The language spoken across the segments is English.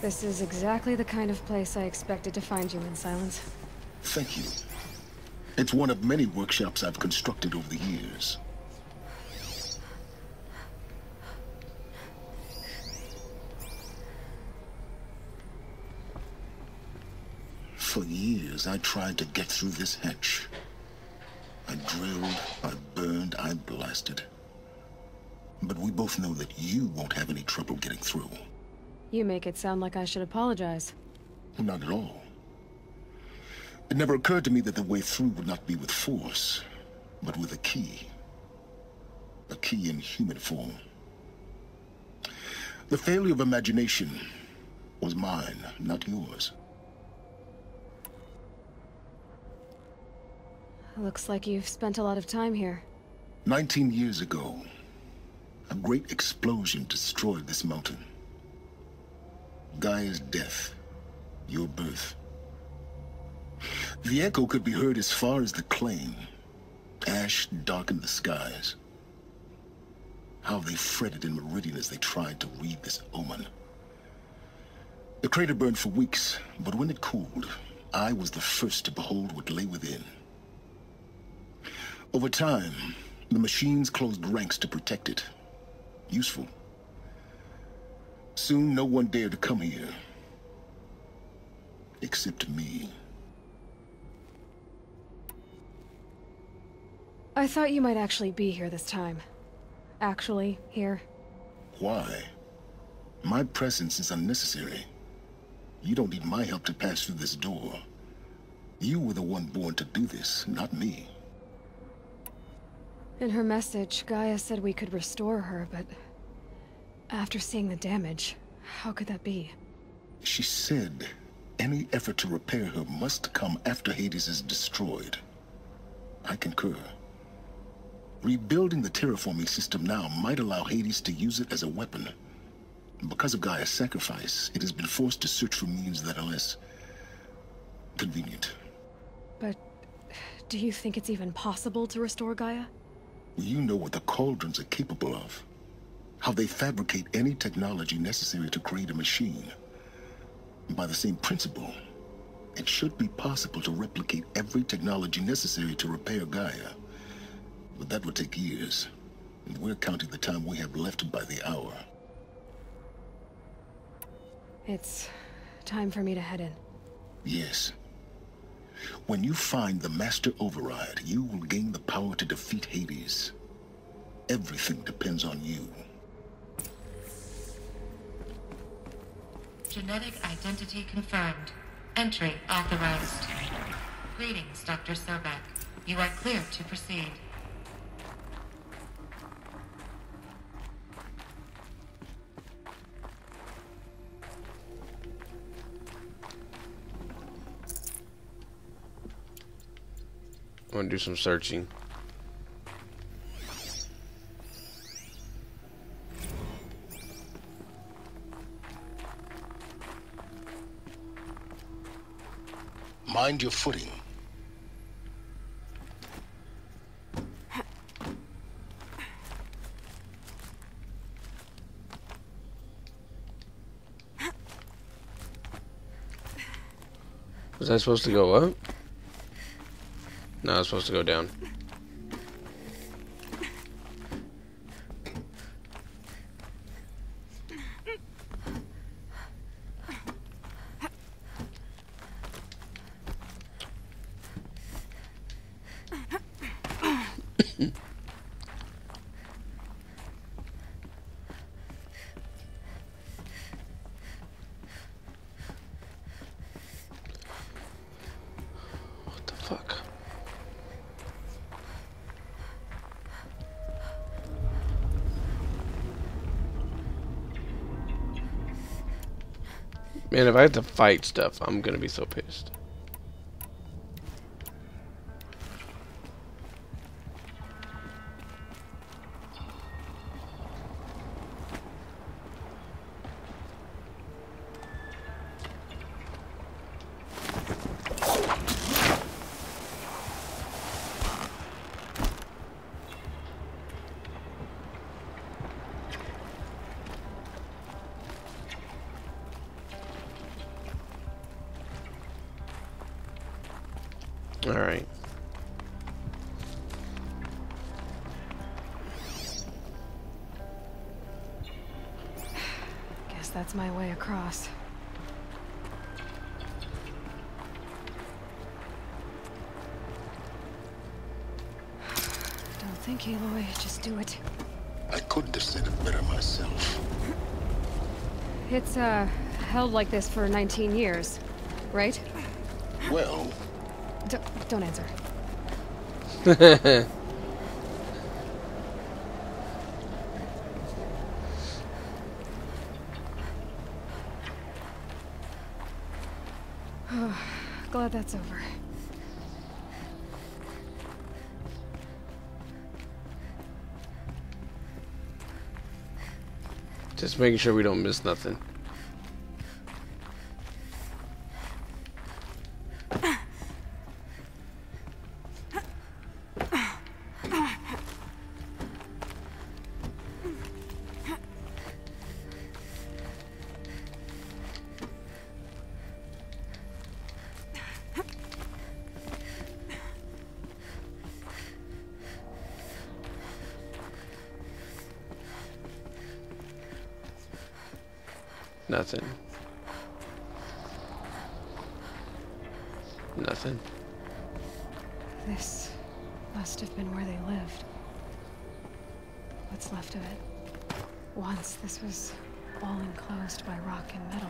This is exactly the kind of place I expected to find you in, Silence. Thank you. It's one of many workshops I've constructed over the years. For years, I tried to get through this hatch. I drilled, I burned, I blasted. But we both know that you won't have any trouble getting through. You make it sound like I should apologize. Not at all. It never occurred to me that the way through would not be with force, but with a key. A key in human form. The failure of imagination was mine, not yours. Looks like you've spent a lot of time here. 19 years ago, a great explosion destroyed this mountain. Gaia's death, your birth. The echo could be heard as far as the claim. Ash darkened the skies. How they fretted in Meridian as they tried to read this omen. The crater burned for weeks, but when it cooled, I was the first to behold what lay within. Over time, the machines closed ranks to protect it. Useful. Soon, no one dared to come here. Except me. I thought you might actually be here this time. Actually, here. Why? My presence is unnecessary. You don't need my help to pass through this door. You were the one born to do this, not me. In her message, Gaia said we could restore her, but... after seeing the damage, how could that be? She said any effort to repair her must come after Hades is destroyed. I concur. Rebuilding the terraforming system now might allow Hades to use it as a weapon. Because of Gaia's sacrifice, it has been forced to search for means that are less convenient. But do you think it's even possible to restore Gaia? You know what the Cauldrons are capable of. How they fabricate any technology necessary to create a machine. By the same principle, it should be possible to replicate every technology necessary to repair Gaia. But that would take years, and we're counting the time we have left by the hour. It's time for me to head in. Yes. When you find the Master Override, you will gain the power to defeat Hades. Everything depends on you. Genetic identity confirmed. Entry authorized. Greetings, Dr. Sobek. You are clear to proceed. I'm gonna do some searching. Mind your footing. Was I supposed to go up? No, I was supposed to go down. What the fuck? Man, if I have to fight stuff, I'm gonna be so pissed. Alright. Guess that's my way across. Don't think, Aloy. Just do it. I couldn't have said it better myself. It's, held like this for 19 years, right? Well, Don't answer. Glad that's over. Just making sure we don't miss nothing. Nothing. Nothing. This must have been where they lived. What's left of it. Once this was all enclosed by rock and metal.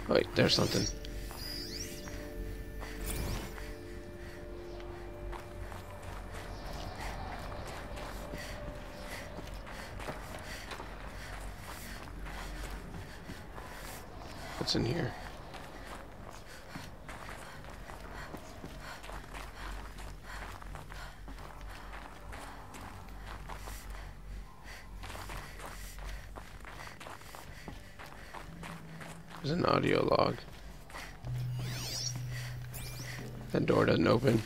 Wait, there's something. What's in here? There's an audio log. That door doesn't open.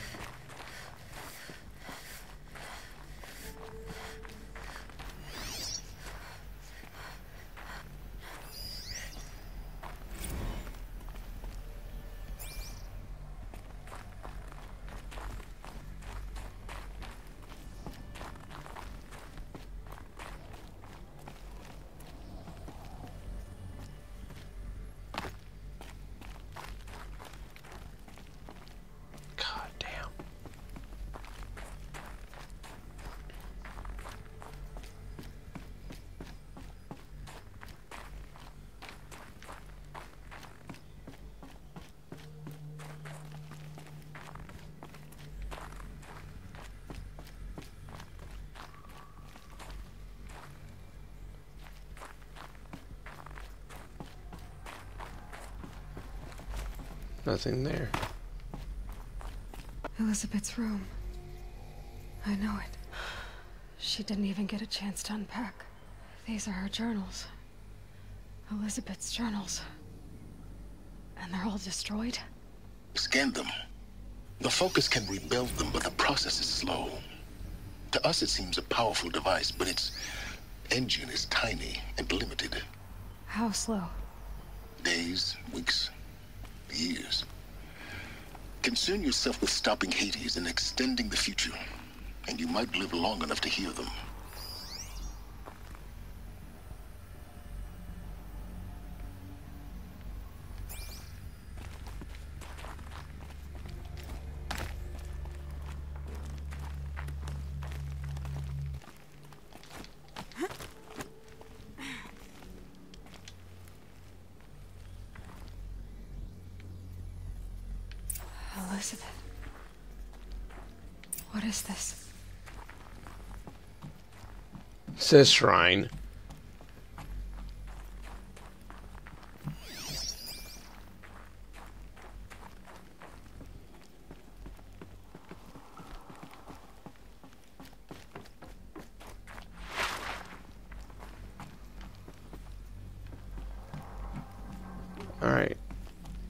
God damn. Nothing there. Elizabeth's room. I know it. She didn't even get a chance to unpack. These are her journals. Elizabeth's journals. And they're all destroyed? scan them. The Focus can rebuild them, but the process is slow. To us, it seems a powerful device, but its engine is tiny and limited. How slow? Days, weeks, years. Concern yourself with stopping Hades and extending the future, and you might live long enough to hear them. Elizabeth. What is this? It says shrine. Alright.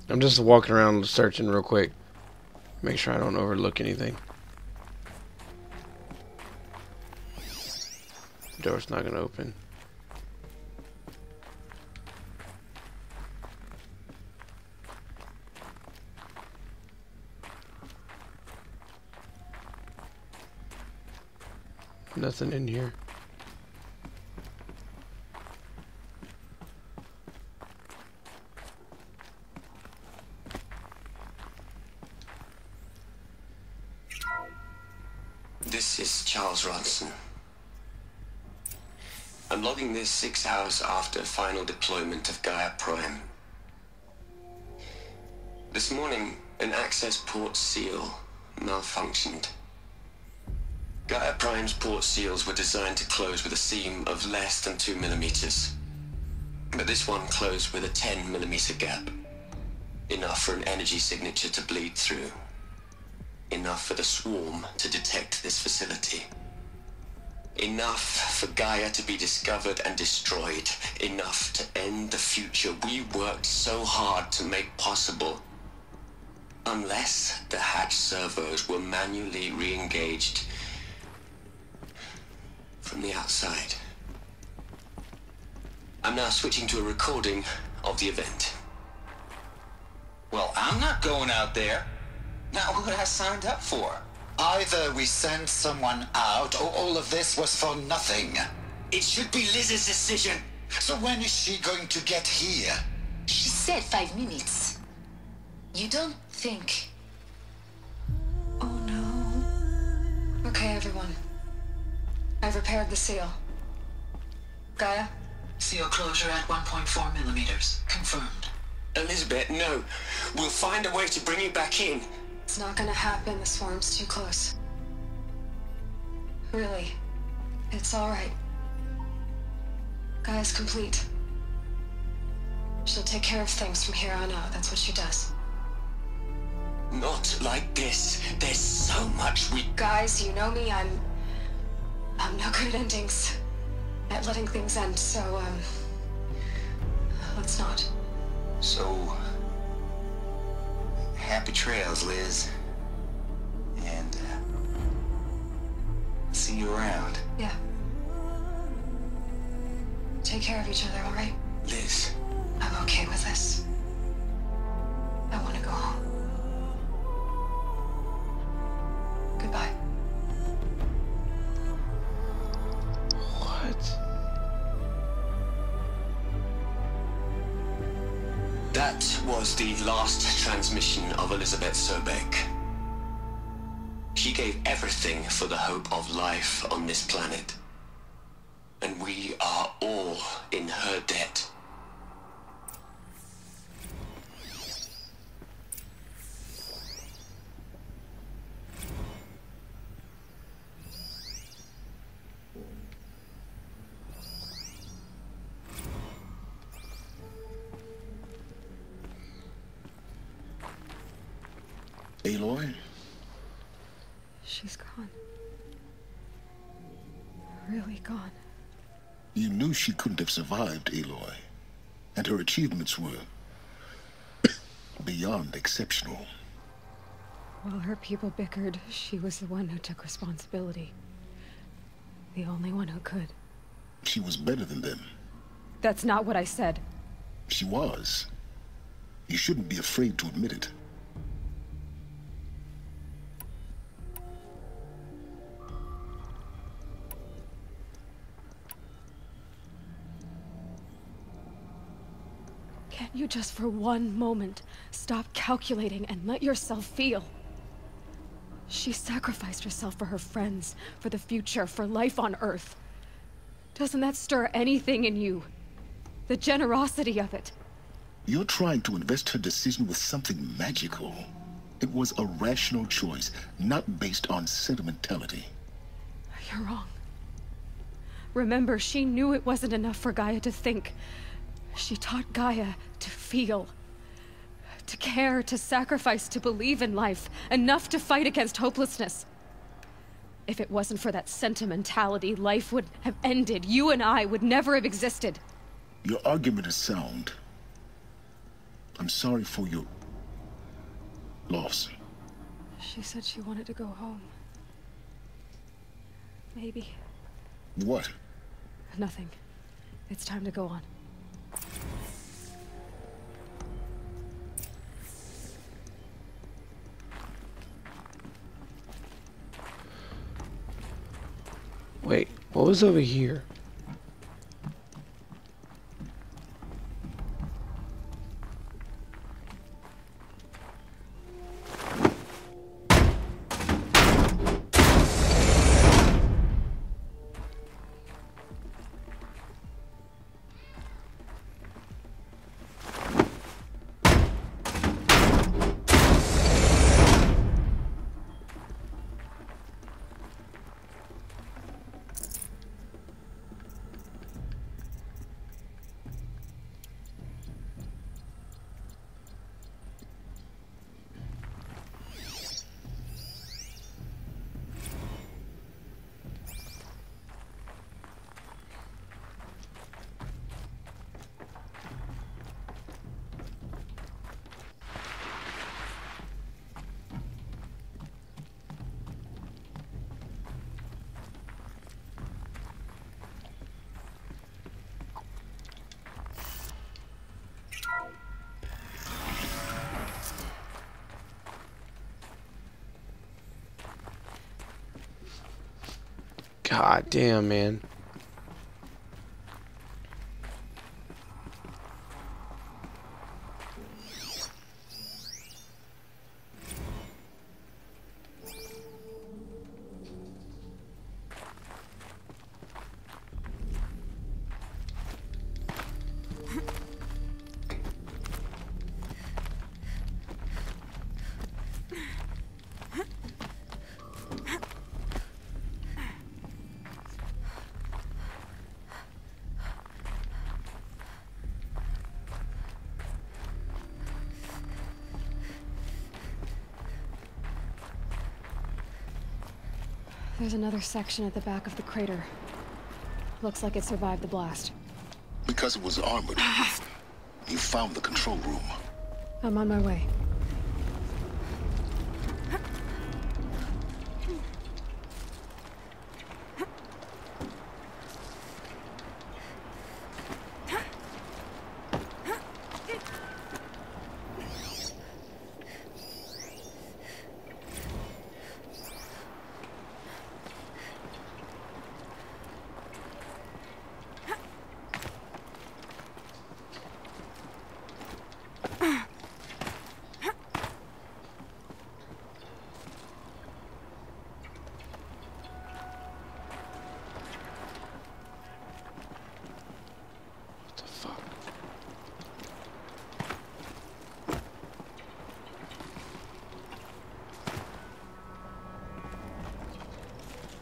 I'm just walking around searching real quick. Make sure I don't overlook anything. door's not gonna open. Nothing in here. This is Charles Ronson. I'm logging this 6 hours after final deployment of Gaia Prime. This morning, an access port seal malfunctioned. Gaia Prime's port seals were designed to close with a seam of less than 2 millimeters. But this one closed with a 10 millimeter gap. Enough for an energy signature to bleed through. Enough for the swarm to detect this facility. Enough for Gaia to be discovered and destroyed. Enough to end the future we worked so hard to make possible. Unless the hatch servos were manually re-engaged from the outside. I'm now switching to a recording of the event. Well, I'm not going out there. Not what I signed up for. Either we send someone out, or all of this was for nothing. It should be Liz's decision. So when is she going to get here? She said 5 minutes. You don't think... Oh no. Okay, everyone. I've repaired the seal. Gaia? Seal closure at 1.4 millimeters. Confirmed. Elizabeth, no. We'll find a way to bring you back in. It's not gonna happen. The swarm's too close. Really. It's alright. Gaia's complete. She'll take care of things from here on out. That's what she does. Not like this. There's so much we... Guys, you know me. I'm no good at endings. At letting things end, so, let's not. So... happy trails, Liz. And, see you around. Yeah. Take care of each other, alright? Liz. I'm okay with this. I want to go home. Goodbye. What? That was the last transmission of Elizabeth Sobek. She gave everything for the hope of life on this planet. And we are all in her debt. Aloy? She's gone. Really gone. You knew she couldn't have survived, Aloy. And her achievements were beyond exceptional. While her people bickered, she was the one who took responsibility. The only one who could. She was better than them. That's not what I said. She was. You shouldn't be afraid to admit it. Can't you just for one moment stop calculating and let yourself feel? She sacrificed herself for her friends, for the future, for life on Earth. Doesn't that stir anything in you? The generosity of it. You're trying to invest her decision with something magical. It was a rational choice, not based on sentimentality. You're wrong. Remember, she knew it wasn't enough for Gaia to think. She taught Gaia to feel. To care, to sacrifice, to believe in life. Enough to fight against hopelessness. If it wasn't for that sentimentality, life would have ended. You and I would never have existed. Your argument is sound. I'm sorry for your loss. She said she wanted to go home. Maybe. What? Nothing. It's time to go on. Wait, what was over here? God damn, man. There's another section at the back of the crater. Looks like it survived the blast. Because it was armored, you found the control room. I'm on my way.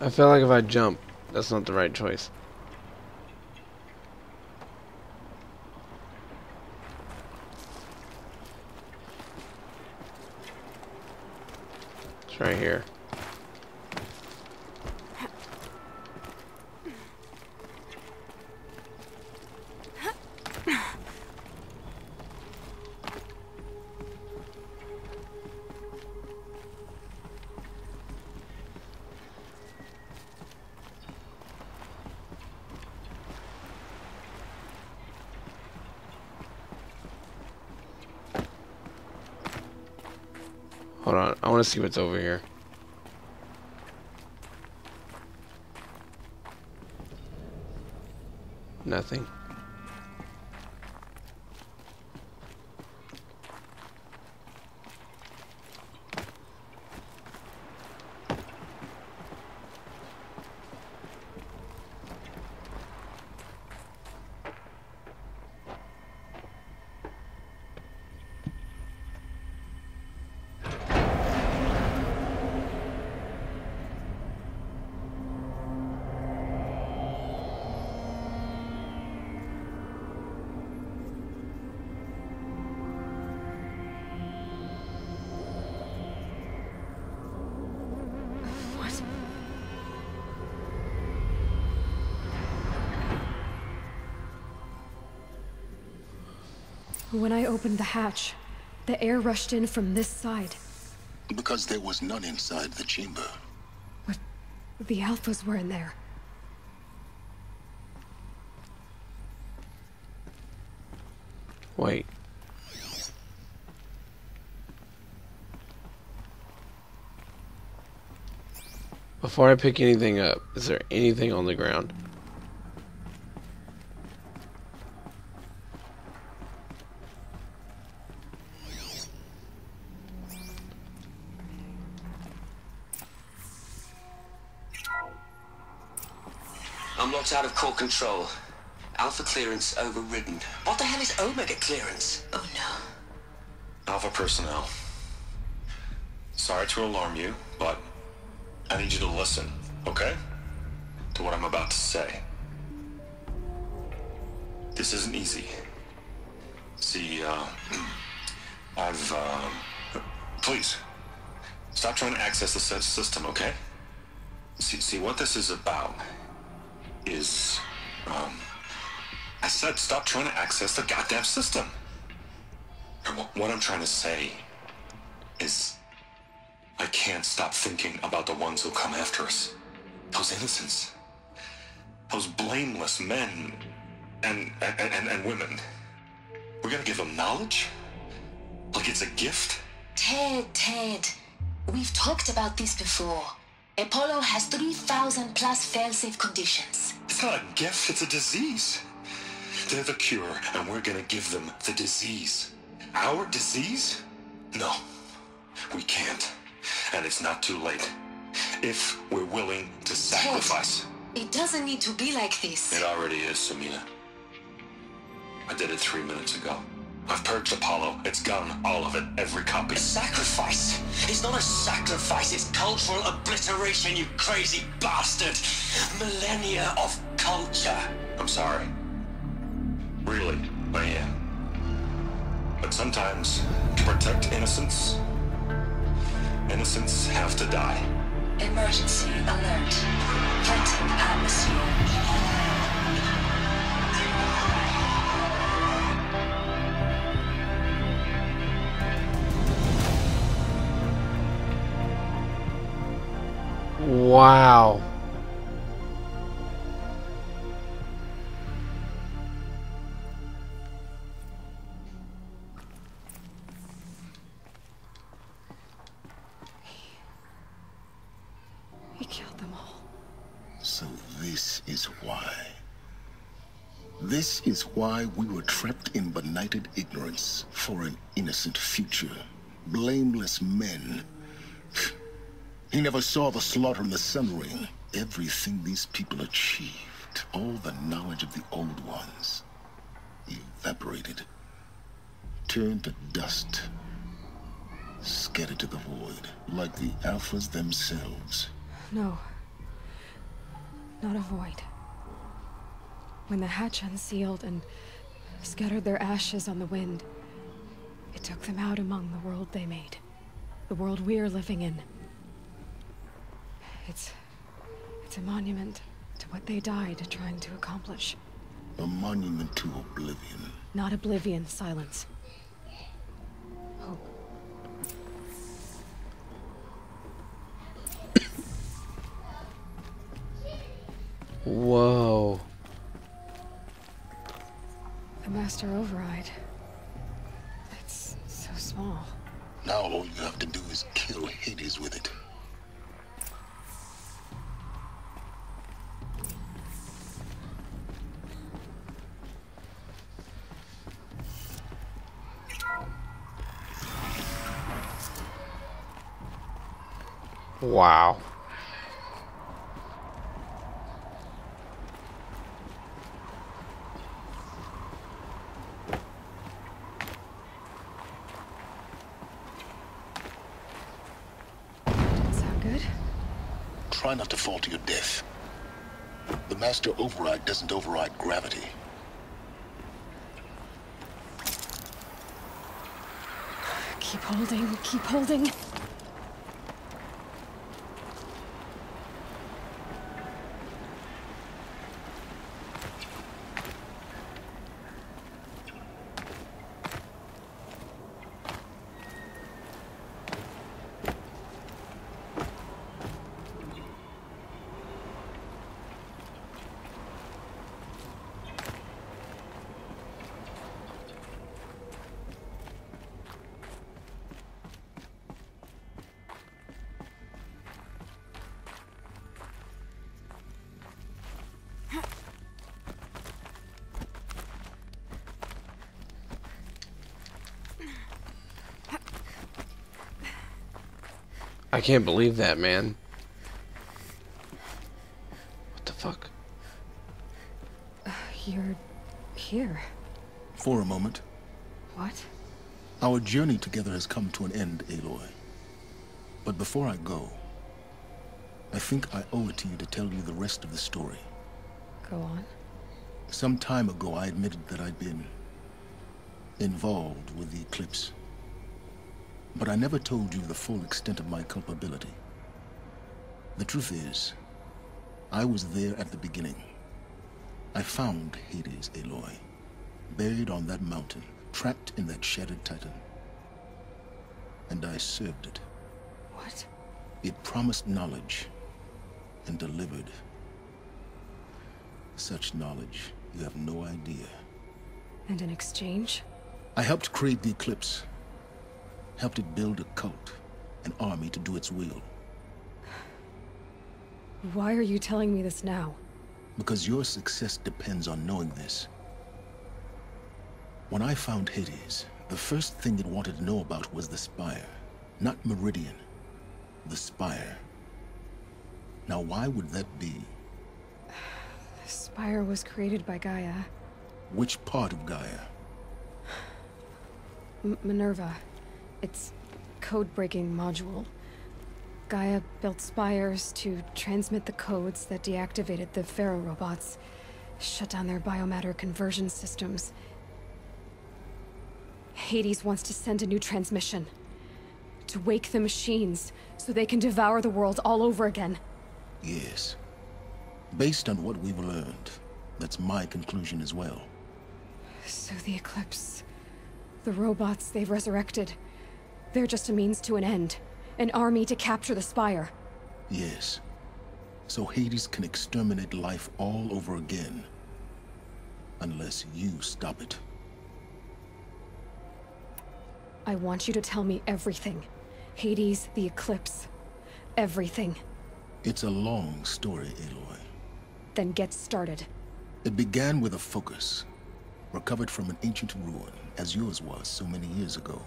I feel like if I jump, that's not the right choice. It's right here. Hold on, I want to see what's over here. Nothing. When I opened the hatch, the air rushed in from this side. Because there was none inside the chamber. But the Alphas were in there. Wait. Before I pick anything up, is there anything on the ground? I'm locked out of core control. Alpha clearance overridden. What the hell is Omega clearance? Oh no. Alpha personnel. Sorry to alarm you, but I need you to listen, okay? To what I'm about to say. This isn't easy. See, please, stop trying to access the system, okay? See, what this is about is, I said stop trying to access the goddamn system. What I'm trying to say is, I can't stop thinking about the ones who come after us. Those innocents. Those blameless men and women. We're gonna give them knowledge? Like it's a gift? Ted. We've talked about this before. Apollo has 3,000 plus fail-safe conditions. It's not a gift, it's a disease. They're the cure, and we're gonna give them the disease. Our disease? No, we can't. And it's not too late. If we're willing to sacrifice. It doesn't need to be like this. It already is, Samina. I did it 3 minutes ago. I've purged Apollo. It's gone, all of it, every copy. Sacrifice? It's not a sacrifice, it's cultural obliteration, you crazy bastard! Millennia of culture! I'm sorry. Really, I am. But sometimes, to protect innocence, innocents have to die. Emergency alert. Threatened atmosphere. Wow. He killed them all. So this is why. This is why we were trapped in benighted ignorance for an innocent future. Blameless men. He never saw the slaughter in the Sun Ring. Everything these people achieved, all the knowledge of the old ones, evaporated, turned to dust, scattered to the void, like the Alphas themselves. No. Not a void. When the hatch unsealed and scattered their ashes on the wind, it took them out among the world they made. The world we're living in. It's a monument to what they died trying to accomplish. A monument to oblivion. Not oblivion, silence. Hope. Whoa. The Master Override. It's so small. Now all you have to do is kill Hades with it. Wow. Didn't sound good. Try not to fall to your death. The Master Override doesn't override gravity. Keep holding, keep holding. I can't believe that, man. What the fuck? You're here. For a moment. What? Our journey together has come to an end, Aloy. But before I go, I think I owe it to you to tell you the rest of the story. Go on. Some time ago, I admitted that I'd been involved with the eclipse. But I never told you the full extent of my culpability. The truth is, I was there at the beginning. I found Hades, Aloy, buried on that mountain, trapped in that shattered titan. And I served it. What? It promised knowledge and delivered. Such knowledge, you have no idea. And in exchange? I helped create the eclipse. Helped it build a cult, an army to do its will. Why are you telling me this now? Because your success depends on knowing this. When I found Hades, the first thing it wanted to know about was the Spire. Not Meridian. The Spire. Now why would that be? The Spire was created by Gaia. Which part of Gaia? Minerva. Its code-breaking module. Gaia built spires to transmit the codes that deactivated the Pharaoh robots, shut down their biomatter conversion systems. Hades wants to send a new transmission. To wake the machines, so they can devour the world all over again. Yes. Based on what we've learned, that's my conclusion as well. So the Eclipse... the robots they've resurrected... they're just a means to an end. An army to capture the Spire. Yes. So Hades can exterminate life all over again. Unless you stop it. I want you to tell me everything. Hades, the Eclipse. Everything. It's a long story, Aloy. Then get started. It began with a focus. Recovered from an ancient ruin, as yours was so many years ago.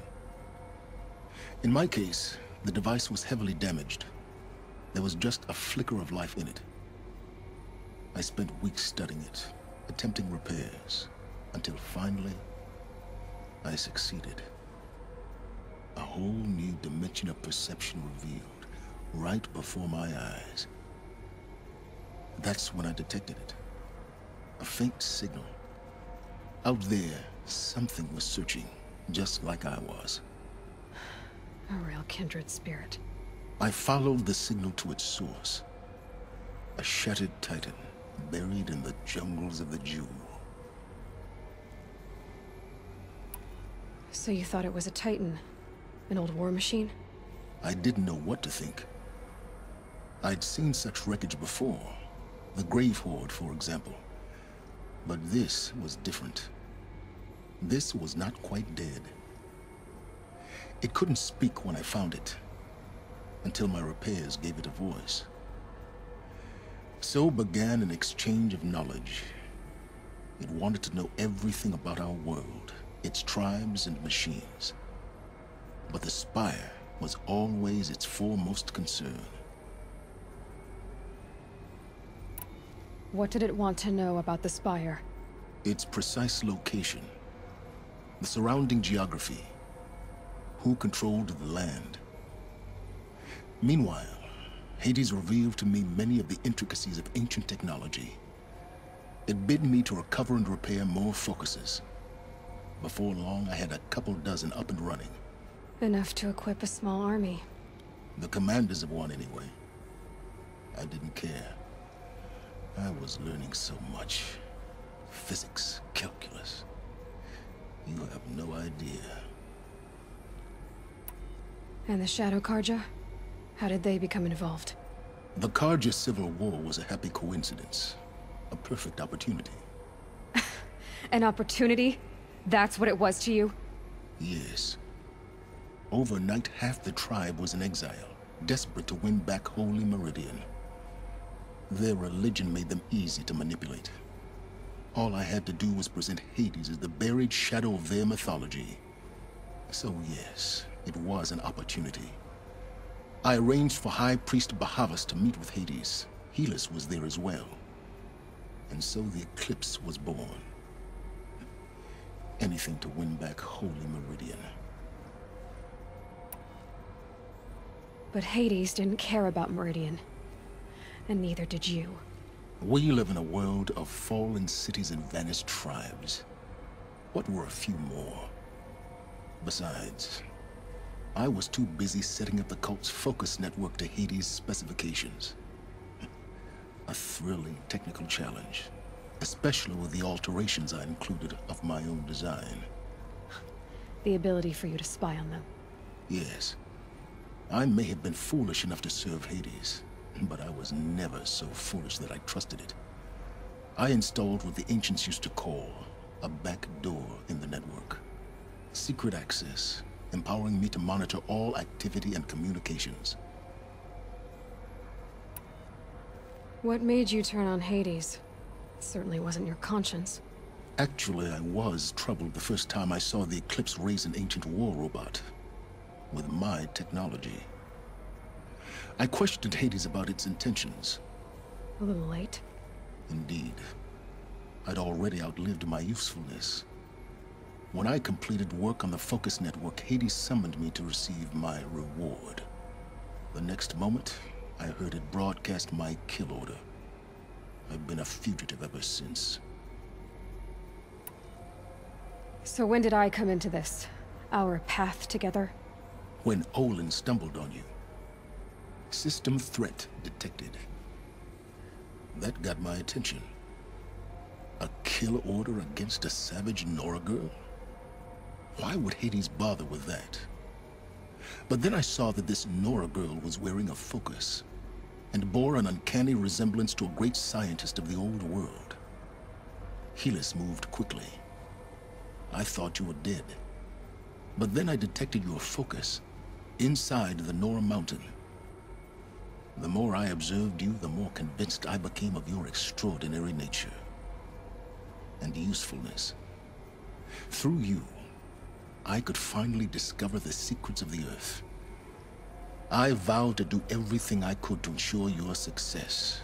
In my case, the device was heavily damaged. There was just a flicker of life in it. I spent weeks studying it, attempting repairs, until finally, I succeeded. A whole new dimension of perception revealed, right before my eyes. That's when I detected it. A faint signal. Out there, something was searching, just like I was. A real kindred spirit. I followed the signal to its source. A shattered titan, buried in the jungles of the Jewel. So you thought it was a titan? An old war machine? I didn't know what to think. I'd seen such wreckage before. The Grave Horde, for example. But this was different. This was not quite dead. It couldn't speak when I found it, until my repairs gave it a voice. So began an exchange of knowledge. It wanted to know everything about our world, its tribes and machines. But the Spire was always its foremost concern. What did it want to know about the Spire? Its precise location, the surrounding geography, who controlled the land. Meanwhile, Hades revealed to me many of the intricacies of ancient technology. It bid me to recover and repair more focuses. Before long, I had a couple dozen up and running. Enough to equip a small army. The commanders of one, anyway. I didn't care. I was learning so much. Physics, calculus. You have no idea. And the Shadow Karja? How did they become involved? The Karja Civil War was a happy coincidence. A perfect opportunity. An opportunity? That's what it was to you? Yes. Overnight, half the tribe was in exile, desperate to win back Holy Meridian. Their religion made them easy to manipulate. All I had to do was present Hades as the buried shadow of their mythology. So yes, it was an opportunity. I arranged for High Priest Bahavas to meet with Hades. Helis was there as well. And so the eclipse was born. Anything to win back Holy Meridian. But Hades didn't care about Meridian. And neither did you. We live in a world of fallen cities and vanished tribes. What were a few more? Besides, I was too busy setting up the cult's focus network to Hades' specifications. A thrilling technical challenge, especially with the alterations I included of my own design. The ability for you to spy on them. Yes. I may have been foolish enough to serve Hades, but I was never so foolish that I trusted it. I installed what the ancients used to call a back door in the network. Secret access, empowering me to monitor all activity and communications. What made you turn on Hades? It certainly wasn't your conscience. Actually, I was troubled the first time I saw the Eclipse raise an ancient war robot. With my technology. I questioned Hades about its intentions. A little late. Indeed. I'd already outlived my usefulness. When I completed work on the Focus Network, Hades summoned me to receive my reward. The next moment, I heard it broadcast my kill order. I've been a fugitive ever since. So when did I come into this? Our path together? When Olin stumbled on you. System threat detected. That got my attention. A kill order against a savage Nora girl? Why would Hades bother with that? But then I saw that this Nora girl was wearing a focus, and bore an uncanny resemblance to a great scientist of the old world. Helis moved quickly. I thought you were dead. But then I detected your focus inside the Nora mountain. The more I observed you, the more convinced I became of your extraordinary nature and usefulness. Through you, I could finally discover the secrets of the Earth. I vowed to do everything I could to ensure your success.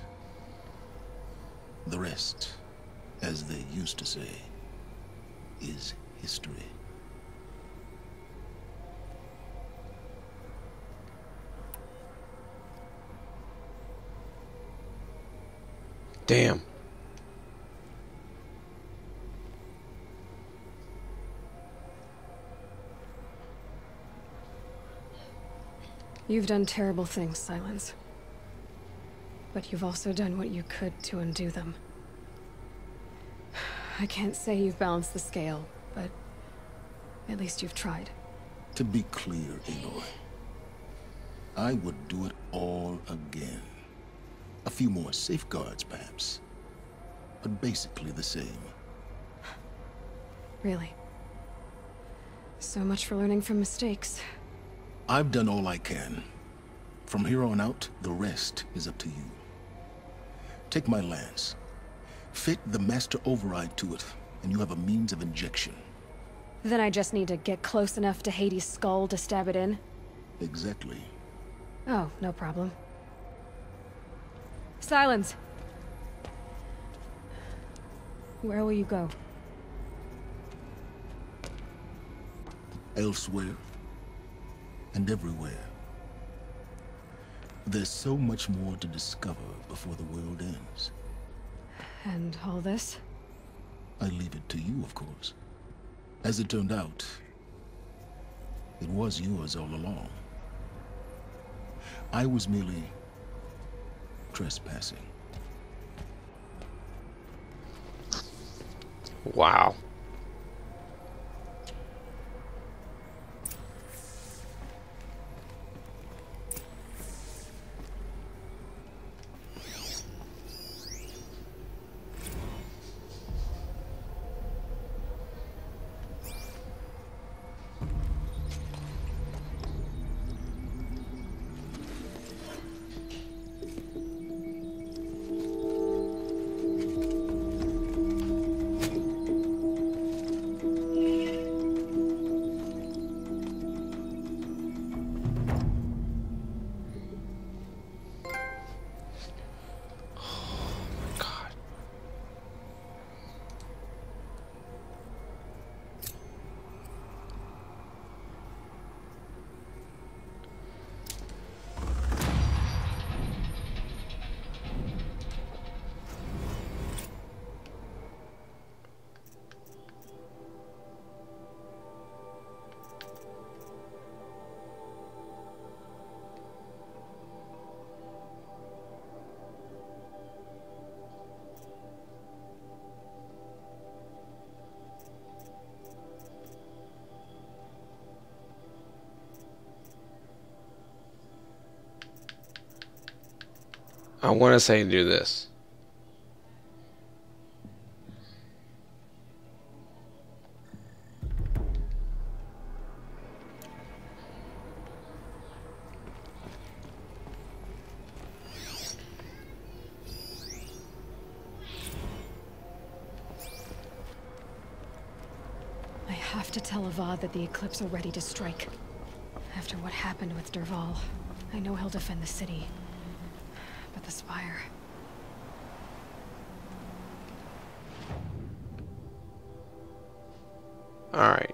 The rest, as they used to say, is history. Damn. You've done terrible things, Silence. But you've also done what you could to undo them. I can't say you've balanced the scale, but at least you've tried. To be clear, Aloy, I would do it all again. A few more safeguards, perhaps. But basically the same. Really? So much for learning from mistakes. I've done all I can. From here on out, the rest is up to you. Take my lance. Fit the master override to it, and you have a means of injection. Then I just need to get close enough to Hades' skull to stab it in? Exactly. Oh, no problem. Silence! Where will you go? Elsewhere. And everywhere. There's so much more to discover before the world ends. And all this? I leave it to you, of course. As it turned out, it was yours all along. I was merely trespassing. Wow. I want to say do this. I have to tell Avad that the Eclipse are ready to strike. After what happened with Derval, I know he'll defend the city. But the Spire... Alright.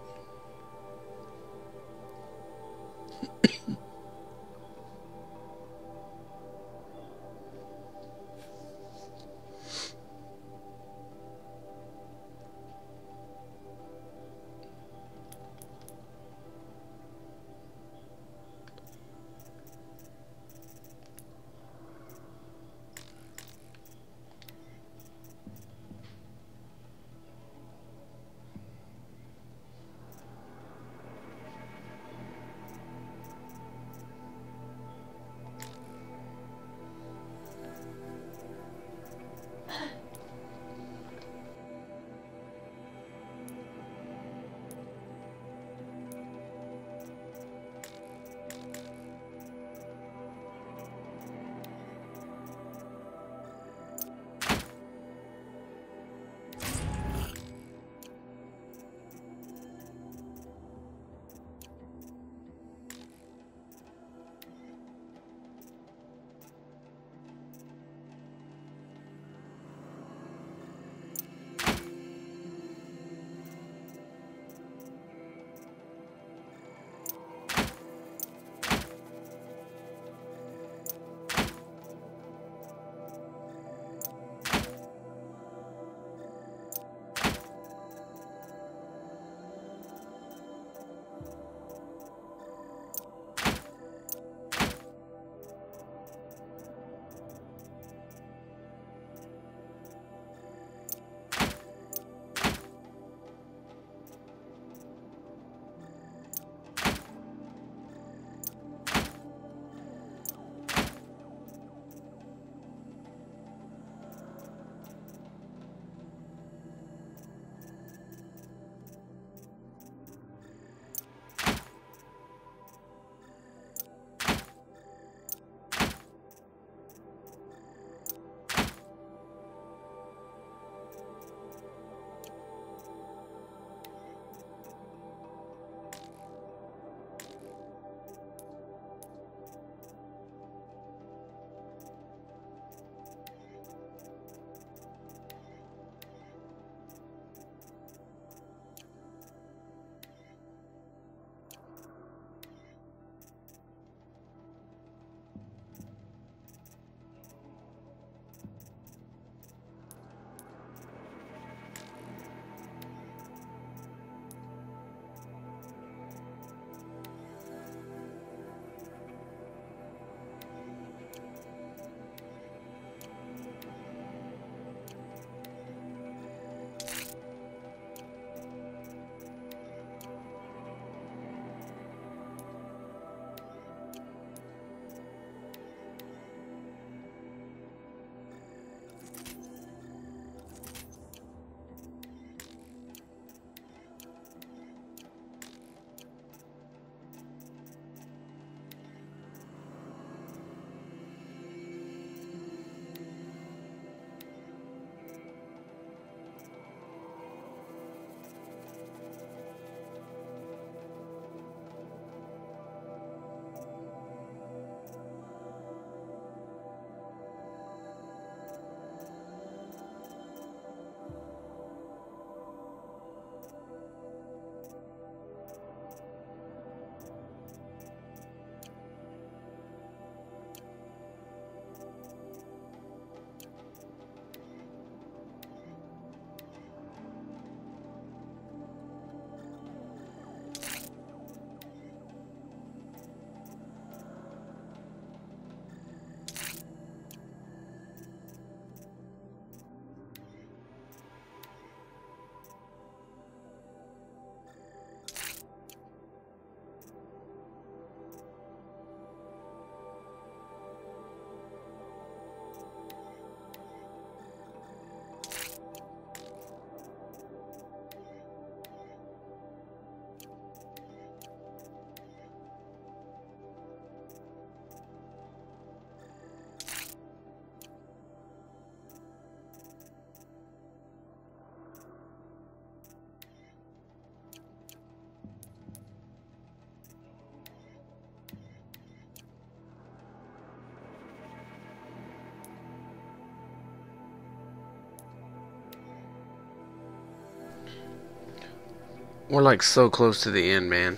We're like so close to the end, man.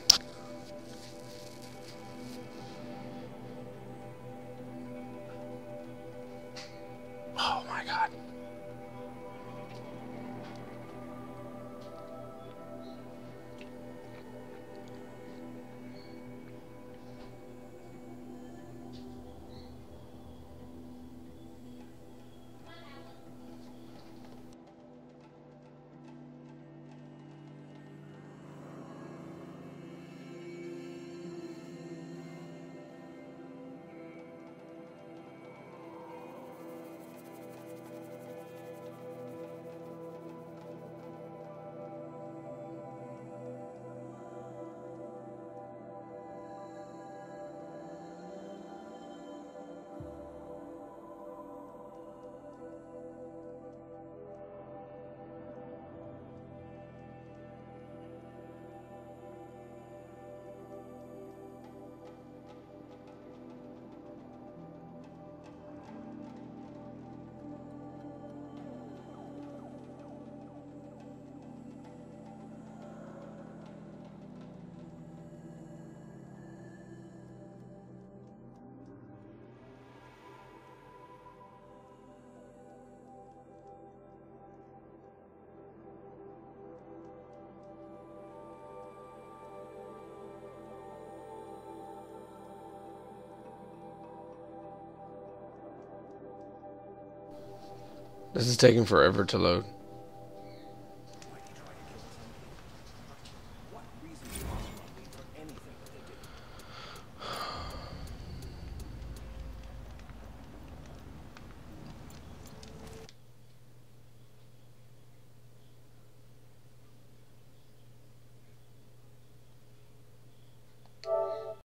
Oh my god. This is taking forever to load.